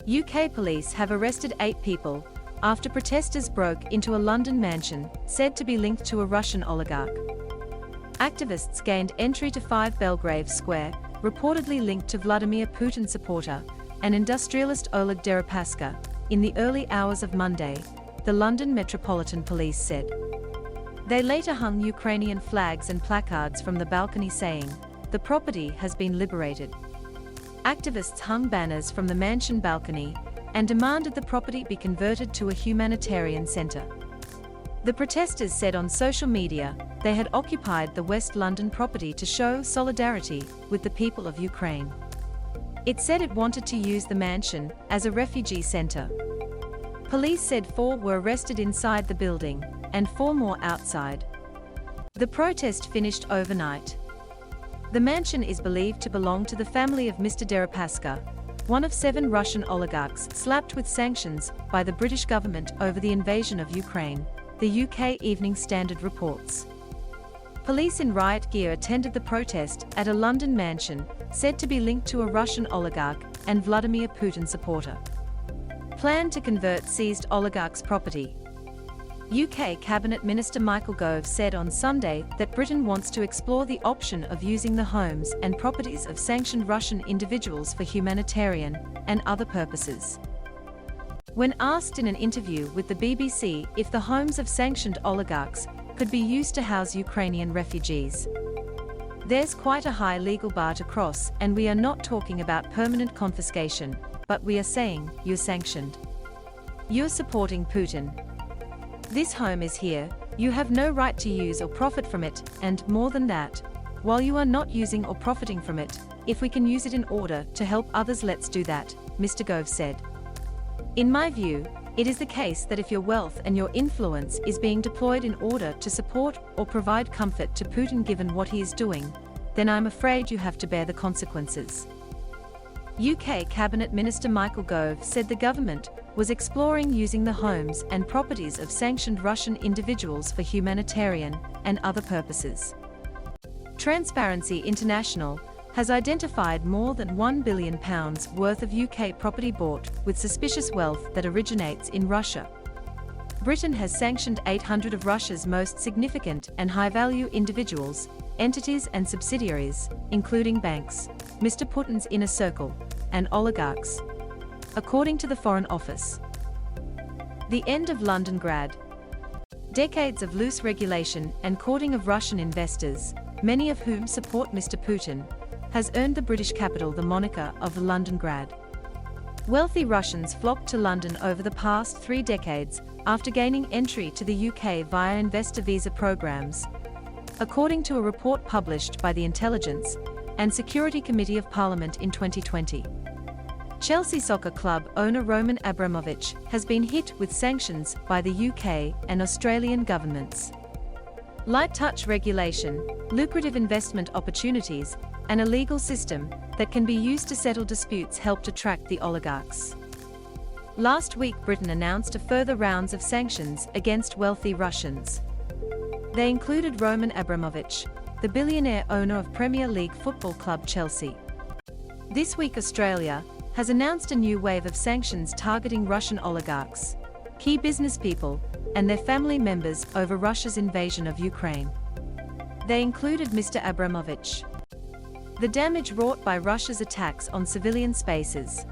UK police have arrested 8 people after protesters broke into a London mansion said to be linked to a Russian oligarch. Activists gained entry to 5 Belgrave Square, reportedly linked to Vladimir Putin supporter and industrialist Oleg Deripaska, in the early hours of Monday, the London Metropolitan Police said. They later hung Ukrainian flags and placards from the balcony saying, "The property has been liberated." Activists hung banners from the mansion balcony and demanded the property be converted to a humanitarian centre. The protesters said on social media they had occupied the West London property to show solidarity with the people of Ukraine. It said it wanted to use the mansion as a refugee centre. Police said 4 were arrested inside the building and 4 more outside. The protest finished overnight. The mansion is believed to belong to the family of Mr. Deripaska, one of 7 Russian oligarchs slapped with sanctions by the British government over the invasion of Ukraine, the UK Evening Standard reports. Police in riot gear attended the protest at a London mansion said to be linked to a Russian oligarch and Vladimir Putin supporter. Planned to convert seized oligarchs' property. UK Cabinet Minister Michael Gove said on Sunday that Britain wants to explore the option of using the homes and properties of sanctioned Russian individuals for humanitarian and other purposes. When asked in an interview with the BBC if the homes of sanctioned oligarchs could be used to house Ukrainian refugees, "There's quite a high legal bar to cross, and we are not talking about permanent confiscation, but we are saying, you're sanctioned. You're supporting Putin. This home is here, you have no right to use or profit from it, and more than that, while you are not using or profiting from it, if we can use it in order to help others, let's do that," Mr. Gove said. "In my view, it is the case that if your wealth and your influence is being deployed in order to support or provide comfort to Putin given what he is doing, then I'm afraid you have to bear the consequences." UK Cabinet Minister Michael Gove said the government was exploring using the homes and properties of sanctioned Russian individuals for humanitarian and other purposes. Transparency International has identified more than £1 billion worth of UK property bought with suspicious wealth that originates in Russia. Britain has sanctioned 800 of Russia's most significant and high-value individuals, entities and subsidiaries, including banks, Mr. Putin's inner circle, and oligarchs, according to the Foreign Office. The end of Londongrad. Decades of loose regulation and courting of Russian investors, many of whom support Mr. Putin, has earned the British capital the moniker of Londongrad. Wealthy Russians flocked to London over the past 3 decades after gaining entry to the UK via investor visa programs, according to a report published by the Intelligence and Security Committee of Parliament in 2020. Chelsea Soccer Club owner Roman Abramovich has been hit with sanctions by the UK and Australian governments. Light touch regulation, lucrative investment opportunities, and a legal system that can be used to settle disputes helped attract the oligarchs. Last week, Britain announced a further rounds of sanctions against wealthy Russians. They included Roman Abramovich, the billionaire owner of Premier League football club Chelsea. This week, Australia has announced a new wave of sanctions targeting Russian oligarchs, key business people, and their family members over Russia's invasion of Ukraine. They included Mr. Abramovich. The damage wrought by Russia's attacks on civilian spaces,